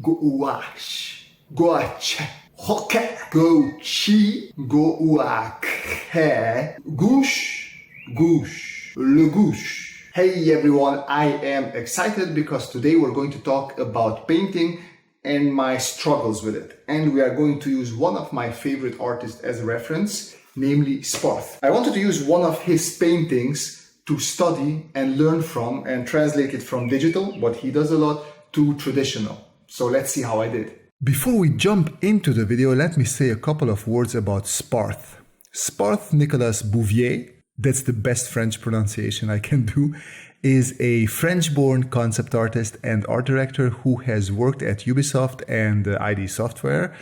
gouache, gouache, roquet, gouache, gouache, gouche, gouche, le gouche. Hey everyone, I am excited because today we're going to talk about painting and my struggles with it. And we are going to use one of my favorite artists as a reference, namely Sparth. I wanted to use one of his paintings to study and learn from and translate it from digital, what he does a lot, to traditional. So let's see how I did. Before we jump into the video, let me say a couple of words about Sparth. Sparth Nicolas Bouvier, that's the best French pronunciation I can do, is a French-born concept artist and art director who has worked at Ubisoft and ID Software,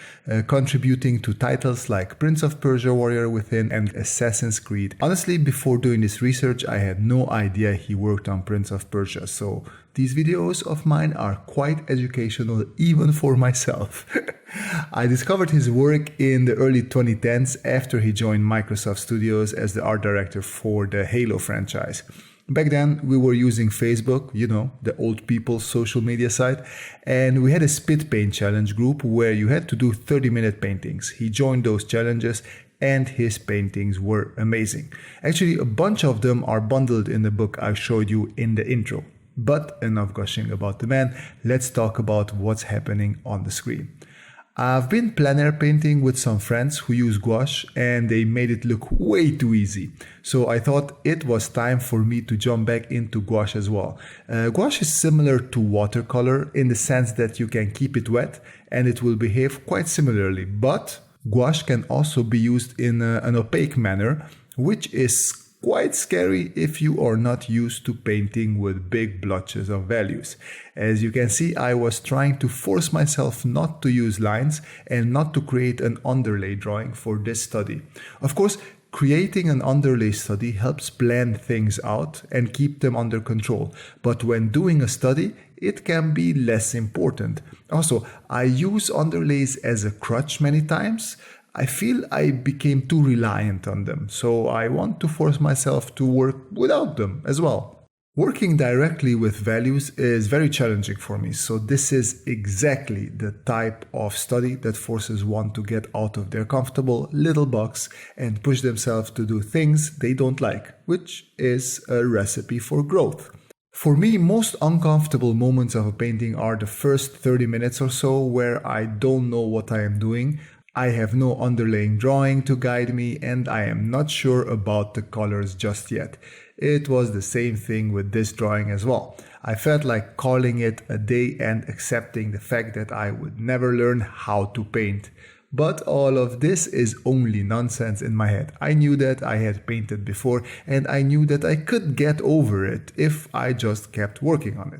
contributing to titles like Prince of Persia: Warrior Within and Assassin's Creed. Honestly, before doing this research, I had no idea he worked on Prince of Persia, so these videos of mine are quite educational even for myself. I discovered his work in the early 2010s after he joined Microsoft Studios as the art director for the Halo franchise. Back then, we were using Facebook, you know, the old people's social media site, and we had a spit paint challenge group where you had to do 30-minute paintings. He joined those challenges and his paintings were amazing. Actually, a bunch of them are bundled in the book I showed you in the intro. But enough gushing about the man, let's talk about what's happening on the screen. I've been plein air painting with some friends who use gouache and they made it look way too easy. So I thought it was time for me to jump back into gouache as well. Gouache is similar to watercolor in the sense that you can keep it wet and it will behave quite similarly. But gouache can also be used in an opaque manner, which is quite scary if you are not used to painting with big blotches of values. As you can see, I was trying to force myself not to use lines and not to create an underlay drawing for this study. Of course, creating an underlay study helps plan things out and keep them under control. But when doing a study, it can be less important. Also, I use underlays as a crutch many times. I feel I became too reliant on them, so I want to force myself to work without them as well. Working directly with values is very challenging for me, so this is exactly the type of study that forces one to get out of their comfortable little box and push themselves to do things they don't like, which is a recipe for growth. For me, most uncomfortable moments of a painting are the first 30 minutes or so where I don't know what I am doing. I have no underlying drawing to guide me and I am not sure about the colors just yet. It was the same thing with this drawing as well. I felt like calling it a day and accepting the fact that I would never learn how to paint. But all of this is only nonsense in my head. I knew that I had painted before and I knew that I could get over it if I just kept working on it.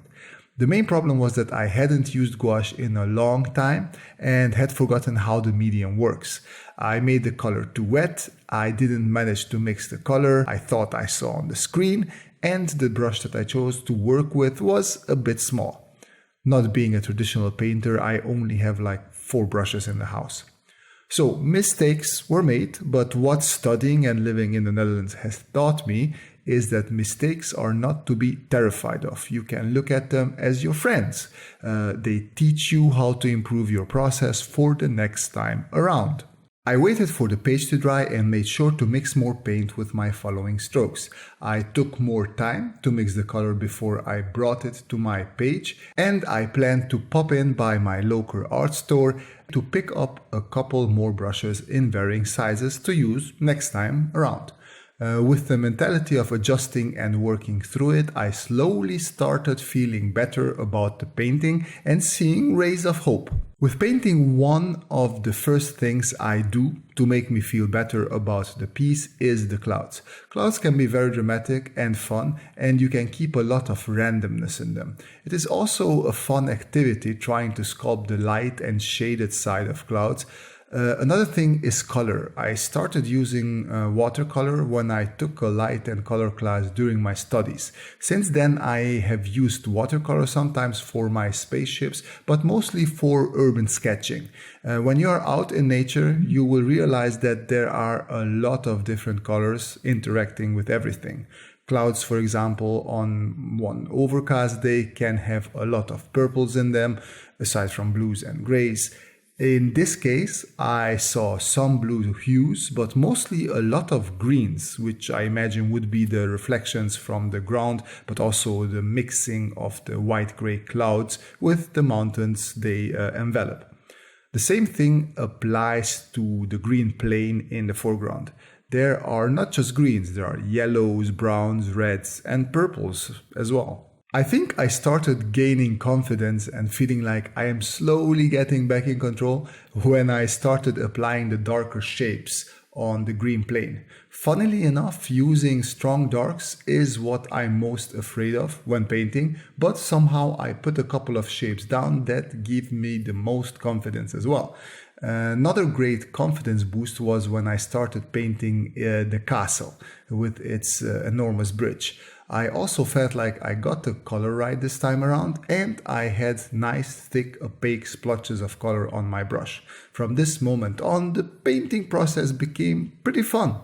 The main problem was that I hadn't used gouache in a long time and had forgotten how the medium works. I made the color too wet, I didn't manage to mix the color I thought I saw on the screen, and the brush that I chose to work with was a bit small. Not being a traditional painter, I only have like 4 brushes in the house. So mistakes were made, but what studying and living in the Netherlands has taught me is that mistakes are not to be terrified of. You can look at them as your friends. They teach you how to improve your process for the next time around. I waited for the page to dry and made sure to mix more paint with my following strokes. I took more time to mix the color before I brought it to my page, and I planned to pop in by my local art store to pick up a couple more brushes in varying sizes to use next time around. With the mentality of adjusting and working through it, I slowly started feeling better about the painting and seeing rays of hope. With painting, one of the first things I do to make me feel better about the piece is the clouds. Clouds can be very dramatic and fun, and you can keep a lot of randomness in them. It is also a fun activity trying to sculpt the light and shaded side of clouds. Another thing is color. I started using watercolor when I took a light and color class during my studies. Since then, I have used watercolor sometimes for my spaceships, but mostly for urban sketching. When you are out in nature, you will realize that there are a lot of different colors interacting with everything. Clouds, for example, on one overcast day can have a lot of purples in them, aside from blues and grays. In this case, I saw some blue hues, but mostly a lot of greens, which I imagine would be the reflections from the ground, but also the mixing of the white-gray clouds with the mountains they envelop. The same thing applies to the green plane in the foreground. There are not just greens, there are yellows, browns, reds, and purples as well. I think I started gaining confidence and feeling like I am slowly getting back in control when I started applying the darker shapes on the green plane. Funnily enough, using strong darks is what I'm most afraid of when painting, but somehow I put a couple of shapes down that give me the most confidence as well. Another great confidence boost was when I started painting the castle with its enormous bridge. I also felt like I got the color right this time around, and I had nice thick opaque splotches of color on my brush. From this moment on, the painting process became pretty fun.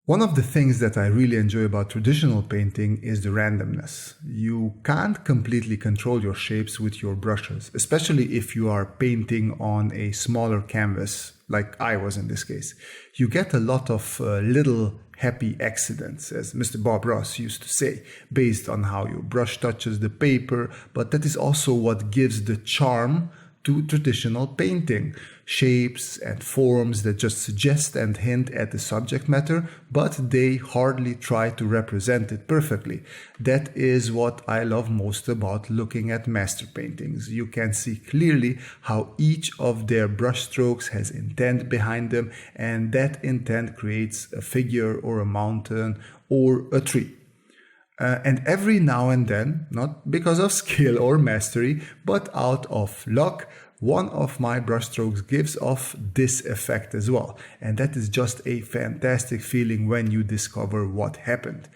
One of the things that I really enjoy about traditional painting is the randomness. You can't completely control your shapes with your brushes, especially if you are painting on a smaller canvas, like I was in this case. You get a lot of little happy accidents, as Mr. Bob Ross used to say, based on how your brush touches the paper, but that is also what gives the charm to traditional painting. Shapes and forms that just suggest and hint at the subject matter, but they hardly try to represent it perfectly. That is what I love most about looking at master paintings. You can see clearly how each of their brushstrokes has intent behind them, and that intent creates a figure or a mountain or a tree. And every now and then, not because of skill or mastery, but out of luck, one of my brushstrokes gives off this effect as well. And that is just a fantastic feeling when you discover what happened.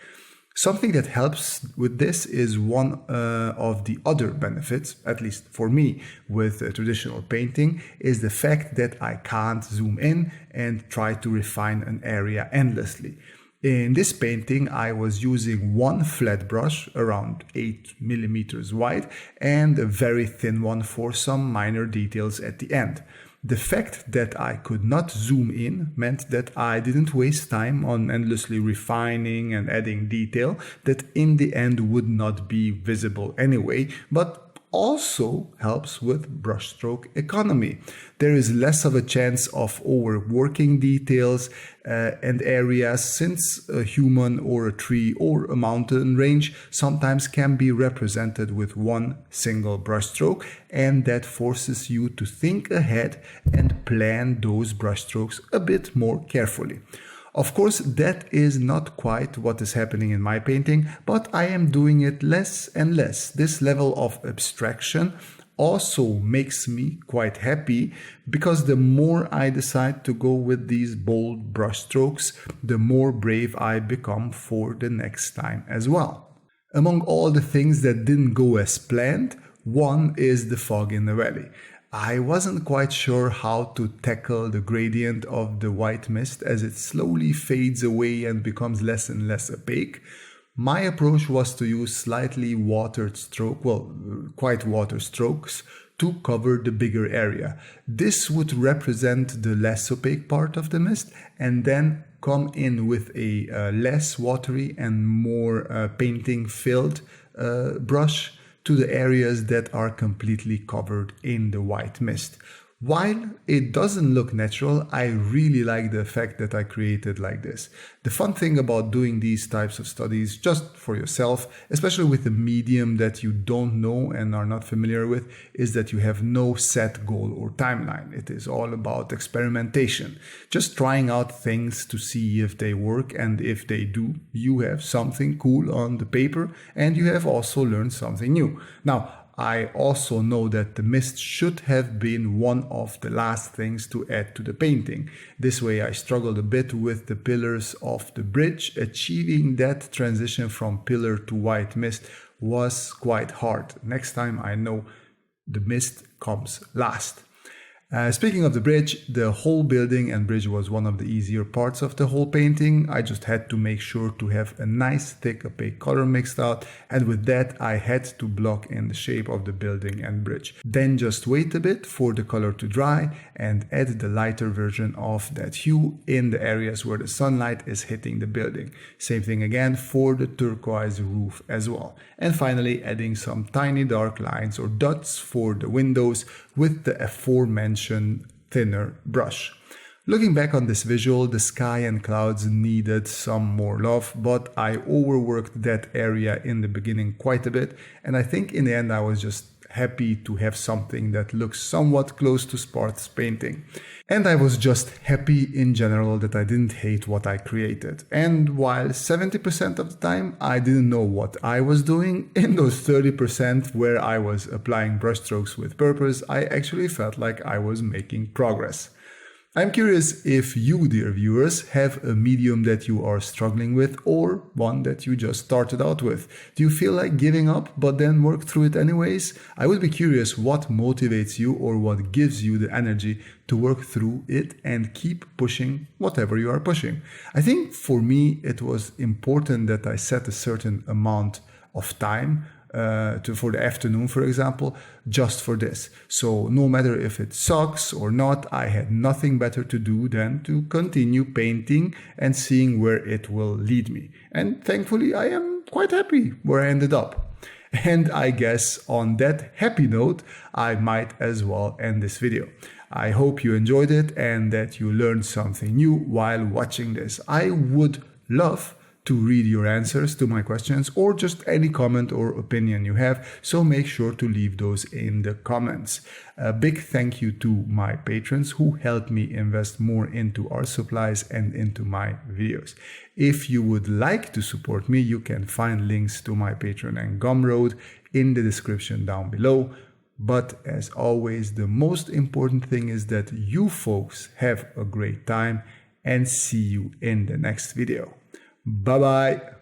Something that helps with this is one of the other benefits, at least for me, with traditional painting, is the fact that I can't zoom in and try to refine an area endlessly. In this painting, I was using one flat brush around 8 millimeters wide and a very thin one for some minor details at the end. The fact that I could not zoom in meant that I didn't waste time on endlessly refining and adding detail that in the end would not be visible anyway, but also helps with brushstroke economy. There is less of a chance of overworking details and areas, since a human or a tree or a mountain range sometimes can be represented with one single brushstroke, and that forces you to think ahead and plan those brushstrokes a bit more carefully. Of course, that is not quite what is happening in my painting, but I am doing it less and less. This level of abstraction also makes me quite happy, because the more I decide to go with these bold brushstrokes, the more brave I become for the next time as well. Among all the things that didn't go as planned, one is the fog in the valley. I wasn't quite sure how to tackle the gradient of the white mist as it slowly fades away and becomes less and less opaque. My approach was to use slightly watered quite water strokes to cover the bigger area. This would represent the less opaque part of the mist, and then come in with a less watery and more painting-filled brush to the areas that are completely covered in the white mist. While it doesn't look natural, I really like the effect that I created like this. The fun thing about doing these types of studies just for yourself, especially with a medium that you don't know and are not familiar with, is that you have no set goal or timeline. It is all about experimentation, just trying out things to see if they work, and if they do, you have something cool on the paper and you have also learned something new. Now, I also know that the mist should have been one of the last things to add to the painting. This way I struggled a bit with the pillars of the bridge. Achieving that transition from pillar to white mist was quite hard. Next time I know the mist comes last. Speaking of the bridge, the whole building and bridge was one of the easier parts of the whole painting. I just had to make sure to have a nice thick opaque color mixed out, and with that I had to block in the shape of the building and bridge. Then just wait a bit for the color to dry and add the lighter version of that hue in the areas where the sunlight is hitting the building. Same thing again for the turquoise roof as well. And finally adding some tiny dark lines or dots for the windows with the aforementioned thinner brush. Looking back on this visual, the sky and clouds needed some more love, but I overworked that area in the beginning quite a bit, and I think in the end I was just happy to have something that looks somewhat close to Sparth's painting. And I was just happy in general that I didn't hate what I created. And while 70% of the time I didn't know what I was doing, in those 30% where I was applying brushstrokes with purpose, I actually felt like I was making progress. I'm curious if you, dear viewers, have a medium that you are struggling with or one that you just started out with. Do you feel like giving up but then work through it anyways? I would be curious what motivates you or what gives you the energy to work through it and keep pushing whatever you are pushing. I think for me it was important that I set a certain amount of time for the afternoon, for example, just for this. So no matter if it sucks or not, I had nothing better to do than to continue painting and seeing where it will lead me. And thankfully, I am quite happy where I ended up. And I guess on that happy note, I might as well end this video. I hope you enjoyed it and that you learned something new while watching this. I would love to read your answers to my questions or just any comment or opinion you have, so make sure to leave those in the comments. A big thank you to my patrons who helped me invest more into art supplies and into my videos. If you would like to support me, you can find links to my Patreon and Gumroad in the description down below. But as always, the most important thing is that you folks have a great time, and see you in the next video. Bye bye.